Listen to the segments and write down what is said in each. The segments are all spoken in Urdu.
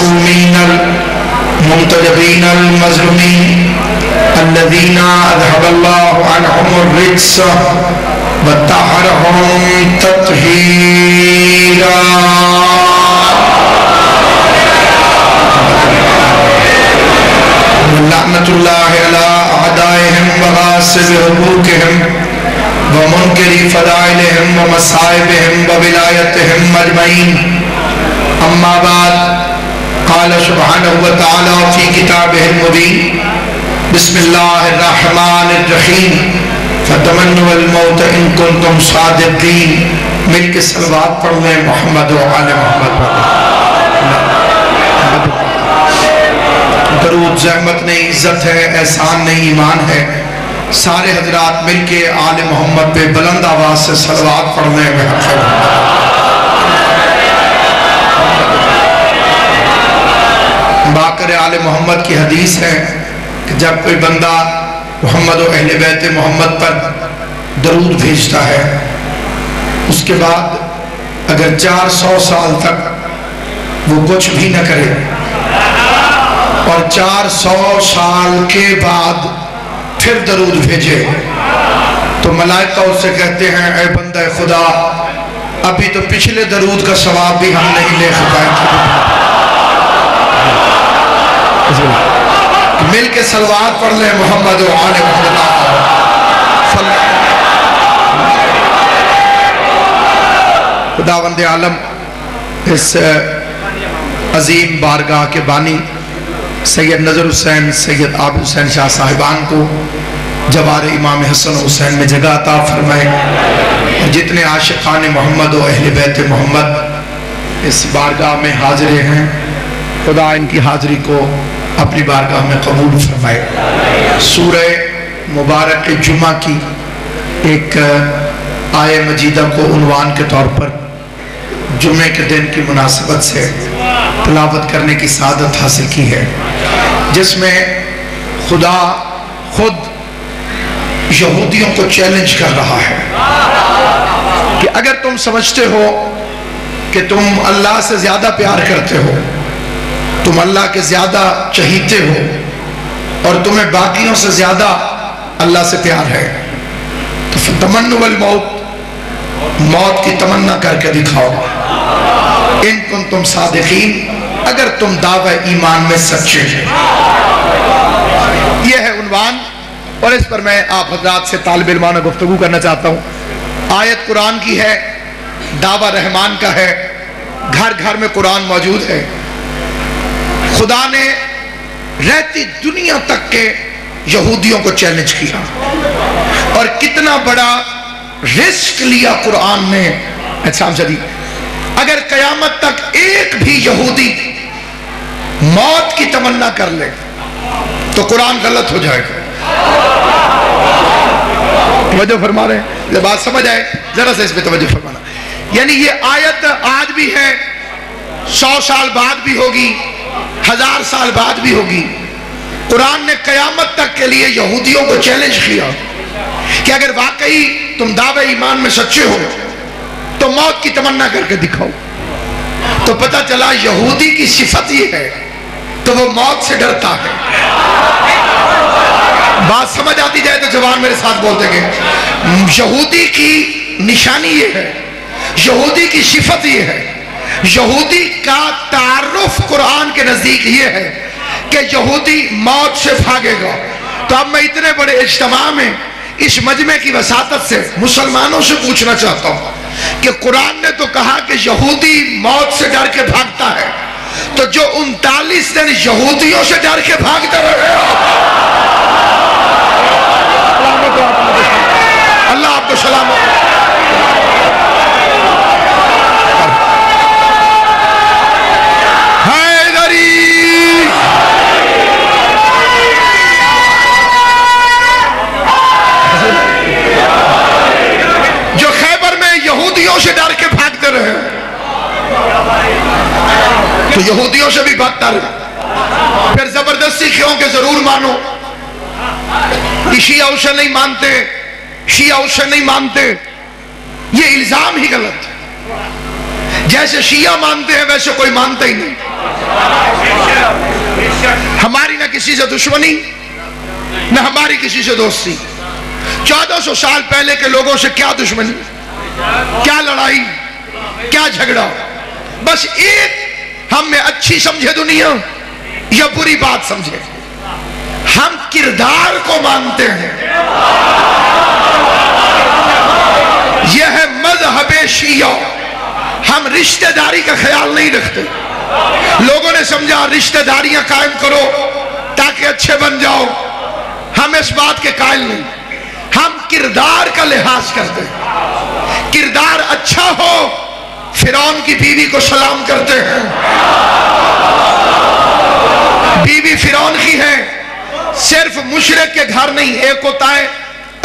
المعصومين المنتجبين المظلومين الذين أذهب الله عنهم الرجس وطهرهم تطهيرا. لعنة الله على أعدائهم وغاصب حقوقهم ومنكر فضائلهم ومصائبهم وولايتهم أجمعين. أما بعد، قال سبحانه وتعالى في كتابه المبين: بسم الله الرحمن الرحيم فتمنوا الموت إن كنتم صادقين. مل کے صلوات پڑھ لیں محمد و آل محمد. درود زحمت نہیں، عزت ہے، احسان نہیں، ایمان ہے. سارے حضرات مل کے آل محمد پہ بلند آواز سے صلوات پڑھ لیں. باقر آل محمد کی حدیث ہے کہ جب کوئی بندہ محمد و اہل بیت محمد پر درود بھیجتا ہے، اس کے بعد اگر 400 سال تک وہ کچھ بھی نہ کرے اور 400 سال کے بعد پھر درود بھیجے تو ملائکہ اس سے کہتے ہیں: اے بندہ خدا، ابھی تو پچھلے درود کا ثواب بھی ہم نہیں لے سکے. مل کے صلوات پڑھ لیں محمد و آل محمد. خداوند عالم اس عظیم بارگاہ کے بانی سید نظر حسین، سید عابد حسین شاہ صاحبان کو جوار امام حسن حسین میں جگہ عطا فرمائے. جتنے عاشقان محمد و اہل بیت محمد اس بارگاہ میں حاضر ہیں، خدا ان کی حاضری کو اپنی بارگاہ میں قبول فرمائے. سورہ مبارک جمعہ کی ایک آیہ مجیدہ کو عنوان کے طور پر جمعے کے دن کی مناسبت سے تلاوت کرنے کی سعادت حاصل کی ہے، جس میں خدا خود یہودیوں کو چیلنج کر رہا ہے کہ اگر تم سمجھتے ہو کہ تم اللہ سے زیادہ پیار کرتے ہو، تم اللہ کے زیادہ چہیتے ہو اور تمہیں باقیوں سے زیادہ اللہ سے پیار ہے، تو فتمنوا الموت، موت کی تمنا کر کے دکھاؤ. ان کنتم صادقین، اگر تم دعوی ایمان میں سچے ہو. یہ ہے عنوان، اور اس پر میں آپ حضرات سے طالب علمانہ گفتگو کرنا چاہتا ہوں. آیت قرآن کی ہے، دعوی رحمان کا ہے، گھر گھر میں قرآن موجود ہے. خدا نے رہتی دنیا تک کے یہودیوں کو چیلنج کیا اور کتنا بڑا رسک لیا قرآن نے. اچھا جدید، اگر قیامت تک ایک بھی یہودی موت کی تمنا کر لے تو قرآن غلط ہو جائے گا. توجہ فرما رہے ہیں؟ جب بات سمجھ آئے ذرا سے اس پہ توجہ فرمانا. یعنی یہ آیت آج بھی ہے، 100 سال بعد بھی ہوگی، 1000 سال بعد بھی ہوگی. قرآن نے قیامت تک کے لیے یہودیوں کو چیلنج کیا کہ اگر واقعی تم دعوی ایمان میں سچے ہو تو موت کی تمنا کر کے دکھاؤ. تو پتہ چلا یہودی کی صفت یہ ہے تو وہ موت سے ڈرتا ہے. بات سمجھ آتی جائے تو جوان میرے ساتھ بول دیں گے. یہودی کی نشانی یہ ہے، یہودی کی صفت یہ ہے، یہودی کا تعارف قرآن کے نزدیک یہ ہے کہ یہودی موت سے بھاگے گا. تو اب میں اتنے بڑے اجتماع میں اس مجمع کی وساطت سے مسلمانوں سے پوچھنا چاہتا ہوں کہ قرآن نے تو کہا کہ یہودی موت سے ڈر کے بھاگتا ہے، تو جو 39 دن یہودیوں سے ڈر کے بھاگتے رہے اللہ آپ کو سلامت. جو خیبر میں یہودیوں سے ڈر کے بھاگتے رہے تو یہودیوں سے بھی بدتر. پھر زبردستی کیوں کہ ضرور مانو. شیعہ اسے نہیں مانتے، شیعہ اسے نہیں مانتے، یہ الزام ہی غلط ہے. جیسے شیعہ مانتے ہیں ویسے کوئی مانتا ہی نہیں. کسی سے دشمنی نہ ہماری کسی سے دوستی. 1400 سال پہلے کے لوگوں سے کیا دشمنی، کیا لڑائی، کیا جھگڑا. بس ایک ہم میں اچھی سمجھے دنیا یا بری بات سمجھے، ہم کردار کو مانتے ہیں. یہ ہے مذہب شیعہ. ہم رشتہ داری کا خیال نہیں رکھتے. لوگوں نے سمجھا رشتہ داریاں قائم کرو تاکہ اچھے بن جاؤ. ہم اس بات کے قائل نہیں. ہم کردار کا لحاظ کرتے ہیں. کردار اچھا ہو، فرعون کی بیوی کو سلام کرتے ہیں. بیوی فرعون کی ہے. صرف مشرک کے گھر نہیں، ایک ہوتا ہے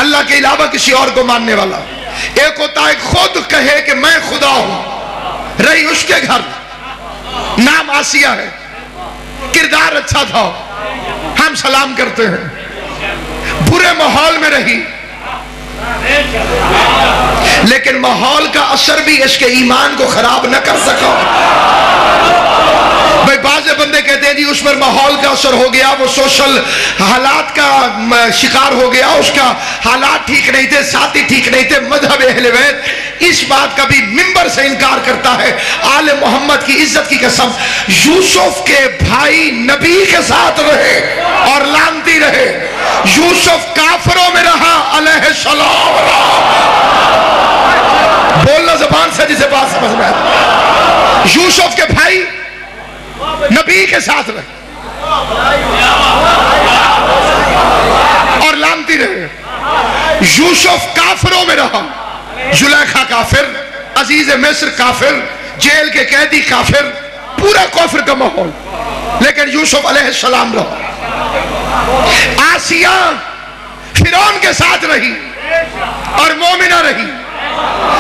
اللہ کے علاوہ کسی اور کو ماننے والا، ایک ہوتا ہے خود کہے کہ میں خدا ہوں. رہی اس کے گھر، نام آسیہ ہے، کردار اچھا تھا، ہم سلام کرتے ہیں. برے ماحول میں رہی، لیکن ماحول کا اثر بھی اس کے ایمان کو خراب نہ کر سکا. بھئی بعض بندے کہتے ہیں جی اس پر ماحول کا اثر ہو گیا، وہ سوشل حالات کا شکار ہو گیا، اس کا حالات ٹھیک نہیں تھے، ساتھی ٹھیک نہیں تھے. مذہب اہل بیت اس بات کا بھی ممبر سے انکار کرتا ہے. آل محمد کی عزت کی قسم، یوسف کے بھائی نبی کے ساتھ رہے اور لانتی رہے. یوسف کافروں میں رہا علیہ السلام رہا. بولنا زبان سے جسے بات سمجھ میں آتا. یوسف کے بھائی نبی کے ساتھ رہے اور لانتی رہے. یوسف کافروں میں رہا. زلیخا کافر، عزیز مصر کافر، جیل کے قیدی کافر، پورا کفر کا ماحول، لیکن یوسف علیہ السلام رہا. آسیہ فرعون کے ساتھ رہی اور مومنہ رہی.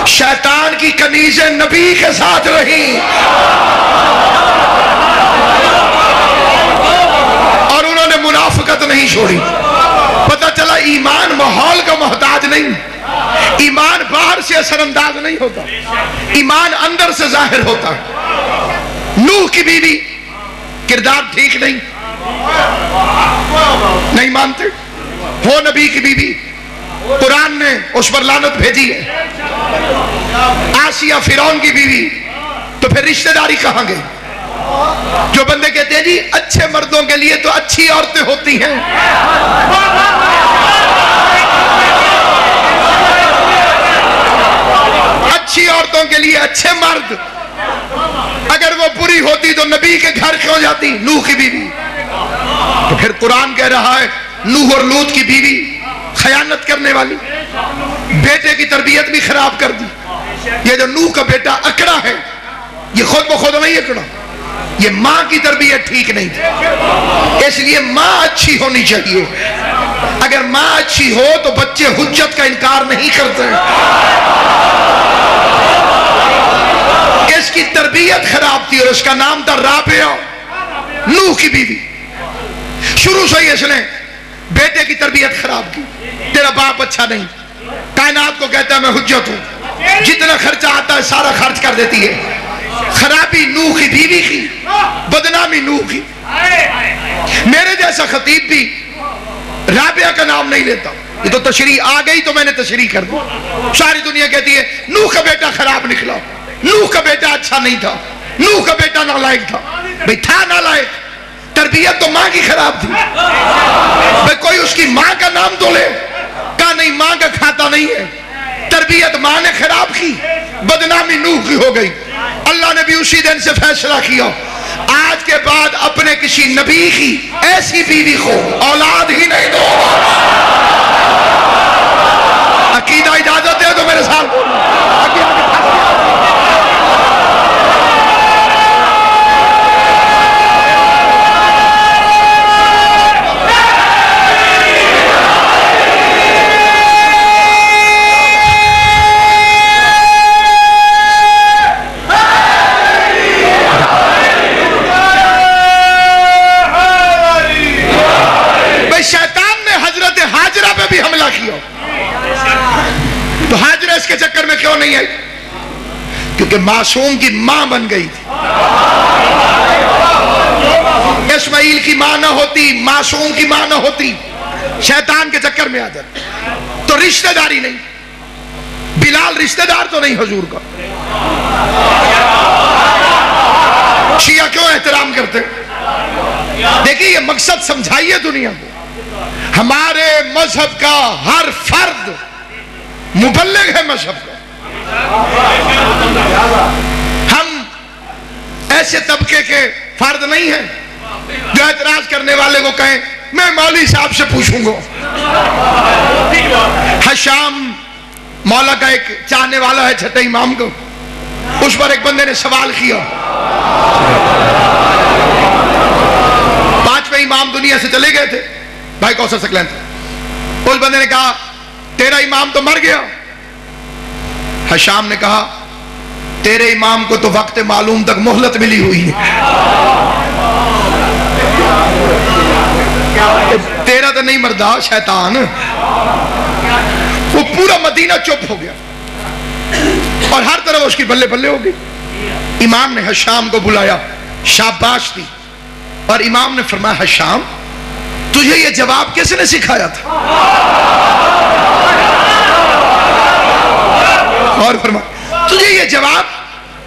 شیطان کی کنیزیں نبی کے ساتھ رہی اور انہوں نے منافقت نہیں چھوڑی. پتہ چلا ایمان ماحول کا محتاج نہیں. ایمان باہر سے اثر انداز نہیں ہوتا، ایمان اندر سے ظاہر ہوتا. نوح کی بیوی کردار ٹھیک نہیں مانتے، ہو نبی کی بیوی، قرآن نے اس پر لعنت بھیجی ہے. آسیہ فرعون کی بیوی، تو پھر رشتہ داری کہاں گئی؟ جو بندے کہتے ہیں جی اچھے مردوں کے لیے تو اچھی عورتیں ہوتی ہیں. اچھی عورتوں کے لیے اچھے مرد، اگر وہ بری ہوتی تو نبی کے گھر کیوں جاتی؟ نوح کی بیوی. تو پھر قرآن کہہ رہا ہے نوح اور لوط کی بیوی خیانت کرنے والی، بیٹے کی تربیت بھی خراب کر دی. یہ جو نوح کا بیٹا اکڑا ہے، یہ خود بخود نہیں اکڑا، یہ ماں کی تربیت ٹھیک نہیں تھی. اس لیے ماں اچھی ہونی چاہیے. اگر ماں اچھی ہو تو بچے حجت کا انکار نہیں کرتے. اس کی تربیت خراب تھی اور اس کا نام تھا رابعہ، نوح کی بیوی. شروع سے ہی اس نے بیٹے کی تربیت خراب کی. تیرا باپ اچھا نہیں، کائنات کو کہتا ہے میں حجت ہوں، جتنا خرچہ آتا ہے سارا خرچ کر دیتی ہے. خرابی نوح کی بیوی کی، بدنامی نوح کی. میرے جیسا خطیب بھی رابعہ کا نام نہیں لیتا. یہ تو تشریح آ گئی تو میں نے تشریح کر دی. ساری دنیا کہتی ہے نوح کا بیٹا خراب نکلا، نوح کا بیٹا اچھا نہیں تھا، نوح کا بیٹا نالائق تھا. بھئی تھا نالائق، تربیت تو ماں کی خراب تھی. بھئی کوئی اس کی ماں کا نام تو لے. کہا نہیں، ماں کا کھاتا نہیں ہے. تربیت ماں نے خراب کی، بدنامی نوح کی ہو گئی. اللہ نے بھی اسی دن سے فیصلہ کیا آج کے بعد اپنے کسی نبی کی ایسی بیوی کو اولاد ہی نہیں دو. عقیدہ اجازت ہے تو میرے ساتھ بولو. تو ہاجرہ اس کے چکر میں کیوں نہیں آئی؟ کیونکہ معصوم کی ماں بن گئی تھی. اسماعیل اسماعیل کی ماں نہ ہوتی، معصوم کی ماں نہ ہوتی، شیطان کے چکر میں آ جاتے. تو رشتہ داری نہیں. بلال رشتہ دار تو نہیں حضور کا. شیعہ کیوں احترام کرتے؟ دیکھیے یہ مقصد سمجھائیے دنیا کو. ہمارے مذہب کا ہر فرد مبلغ ہے مذہب کا. ہم ایسے طبقے کے فرد نہیں ہیں جو اعتراض کرنے والے کو کہیں میں مولوی صاحب سے پوچھوں گا. حشام مولا کا ایک چاہنے والا ہے چھٹے امام کو. اس پر ایک بندے نے سوال کیا. 5ویں امام دنیا سے چلے گئے تھے، بھائی کوثر سکلین تھے. اس بندے نے کہا تیرا امام تو مر گیا. حشام نے کہا تیرے امام کو تو وقت معلوم تک مہلت ملی ہوئی ہے، تیرا تو نہیں مردا شیطان. وہ پورا مدینہ چپ ہو گیا اور ہر طرف اس کی بلے بلے ہو گئی. امام نے حشام کو بلایا، شاباش دی، اور امام نے فرمایا حشام تجھے یہ جواب کس نے سکھایا تھا؟ اور فرمایا تجھے یہ جواب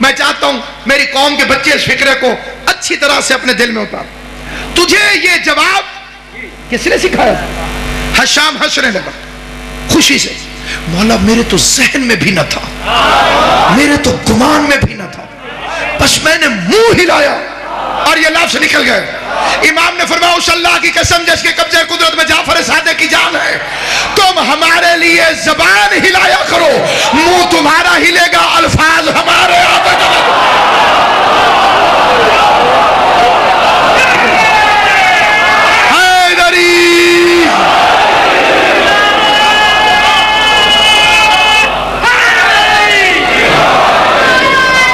میں چاہتا ہوں میری قوم کے بچے اس فکرے کو اچھی طرح سے اپنے دل میں اتار. تجھے یہ جواب کس نے سکھایا تھا؟ حشام ہنسنے لگا خوشی سے. مولا میرے تو ذہن میں بھی نہ تھا، میرے تو گمان میں بھی نہ تھا، بس میں نے منہ ہلایا اور یہ لفظ نکل گئے. امام نے فرمایا اس اللہ کی قسم جس کے قبضے قدرت میں جعفر صادق کی جان ہے، تم ہمارے لیے زبان ہلایا کرو، منہ تمہارا ہلے گا، الفاظ ہمارے آتے چلے گا.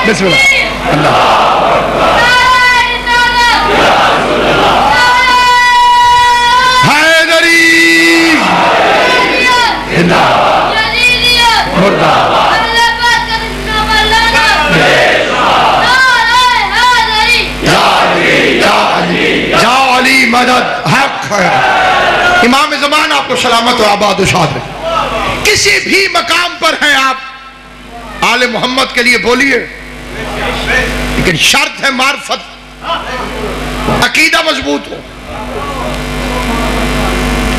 بسم اللہ. حیدری یا علی مدد حق ہے. امام زمان آپ کو سلامت و آباد و شاد رہے. کسی بھی مقام پر ہیں آپ آل محمد کے لیے بولیے، لیکن شرط ہے معرفت، عقیدہ مضبوط ہو.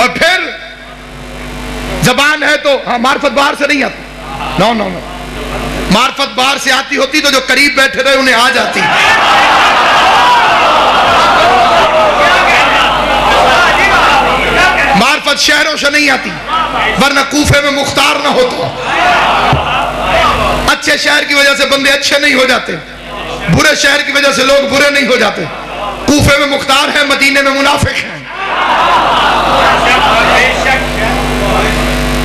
اور پھر زبان ہے تو معرفت باہر سے نہیں آتی. نو نو نو، معرفت باہر سے آتی ہوتی تو جو قریب بیٹھے رہے انہیں آ جاتی. معرفت شہروں سے نہیں آتی، ورنہ کوفے میں مختار نہ ہوتا. اچھے شہر کی وجہ سے بندے اچھے نہیں ہو جاتے، برے شہر کی وجہ سے لوگ برے نہیں ہو جاتے. کوفے میں مختار ہیں، مدینے میں منافق ہیں.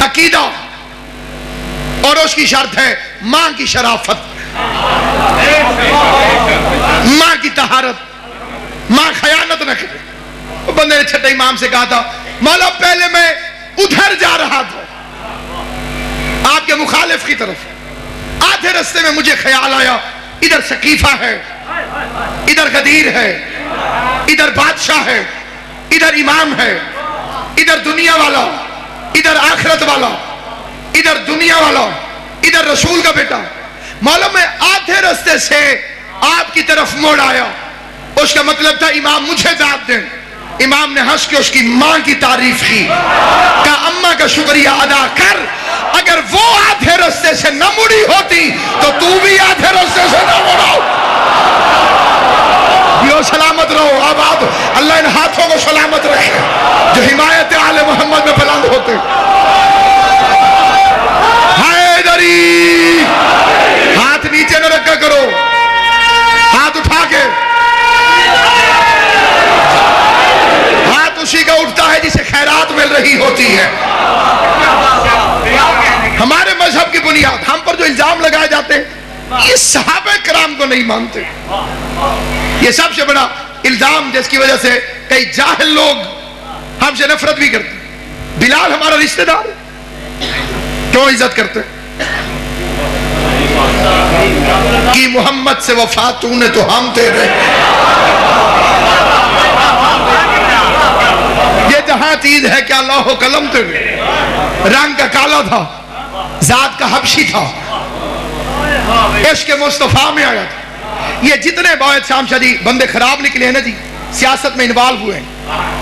عقیدہ اور اس کی شرط ہے ماں کی شرافت، ماں کی طہارت، ماں خیانت نہ کرے. بندے نے چھٹے امام سے کہا تھا مولا پہلے میں ادھر جا رہا تھا آپ کے مخالف کی طرف، آدھے رستے میں مجھے خیال آیا ادھر سقیفہ ہے، ادھر غدیر ہے، ادھر بادشاہ ہے، ادھر امام ہے، ادھر دنیا والا، ادھر آخرت والا، ادھر دنیا والا، ادھر رسول کا بیٹا. مولا میں آدھے رستے سے آپ کی طرف موڑ آیا. اس کا مطلب تھا امام مجھے داد دیں. امام نے ہنس کے اس کی ماں کی تعریف کی، کہا اماں کا شکریہ ادا کر، اگر وہ آدھے رستے سے نہ مڑی ہوتی تو تو بھی آدھے رستے سے نہ مڑو. یہ سلامت رہو آباد. اللہ ان ہاتھوں کو سلامت رکھے جو حمایت آل محمد میں بلند ہوتے. حیدری ہاتھ نیچے نہ رکھا کرو، ہاتھ اٹھا کے. ہاتھ اسی کا اٹھتا ہے جسے خیرات مل رہی ہوتی ہے. ہمارے مذہب کی بنیاد، ہم پر جو الزام لگائے جاتے ہیں یہ صحابہ کرام کو نہیں مانتے. یہ سب سے بڑا الزام جس کی وجہ سے کئی جاہل لوگ ہم سے نفرت بھی کرتے. بلال ہمارا رشتہ دار ہے، کیوں عزت کرتے؟ کہ محمد سے وفا تو نے تو ہم تیرے. چیز ہے کیا لوح و قلم تھے، رنگ کا کالا تھا، ذات کا حبشی تھا، عشق مصطفیٰ میں آیا تھا۔ یہ جتنے باعث شام شاہ جی بندے خراب نکلے ہیں نا جی، سیاست میں انوالو ہوئے ہیں،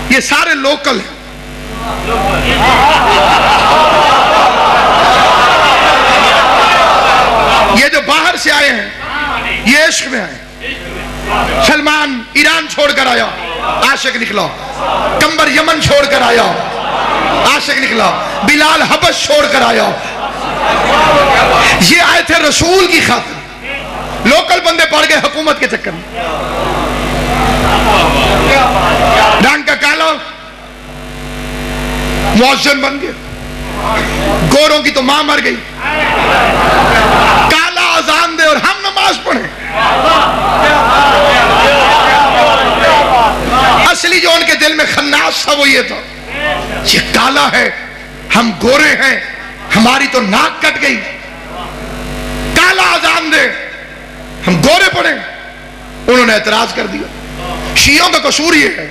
یہ سارے لوکل ہیں۔ یہ جو باہر سے آئے ہیں یہ عشق میں آئے۔ سلمان ایران چھوڑ کر آیا، عاشق نکلا۔ کمبر یمن چھوڑ کر آیا، عاشق نکلا۔ بلال حبش چھوڑ کر آیا۔ یہ آئے تھے رسول کی خاطر، لوکل بندے پڑ گئے حکومت کے چکر میں۔ رنگ کا کالا مؤذن بن گیا، گوروں کی تو ماں مر گئی، کالا اذان دے اور ہم نماز پڑھیں۔ اصلی جو ان کے دل میں خناس تھا وہ یہ تھا، یہ کالا ہے، ہم گورے ہیں، ہماری تو ناک کٹ گئی، کالا اذان دے ہم گورے پڑھیں۔ انہوں نے اعتراض کر دیا۔ شیعوں کا قصور یہ ہے،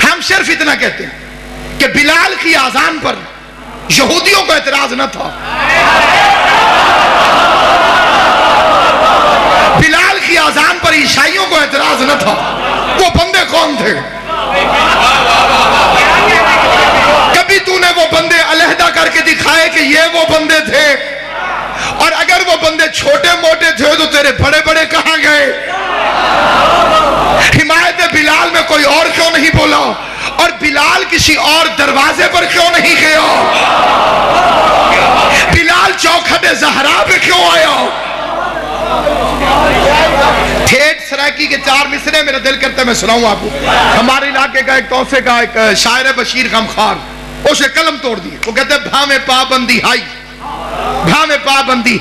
ہم صرف اتنا کہتے ہیں کہ بلال کی اذان پر یہودیوں کو اعتراض نہ تھا، بلال کی اذان پر عیسائیوں کو اعتراض نہ تھا۔ وہ بندے کون تھے؟ کبھی تو نے وہ بندے علیحدہ کر کے دکھائے کہ یہ وہ بندے تھے؟ اور اگر وہ بندے چھوٹے موٹے تھے تو تیرے بڑے بڑے کہاں گئے؟ حمایت بلال میں کوئی اور کیوں نہیں بولا؟ اور بلال کسی اور دروازے پر کیوں نہیں گیا؟ بلال چوکھٹ زہرا پہ کیوں آیا؟ ٹھیٹ سرائکی کے 4 مصرے میرا دل کرتا ہے میں سناؤں آپ کو۔ ہمارے علاقے کا ایک توسے کا ایک شاعر بشیر غمخوار، اسے قلم توڑ دی، وہ کہتے ہیں بھاویں پابندی ہائی، بھاویں پابندی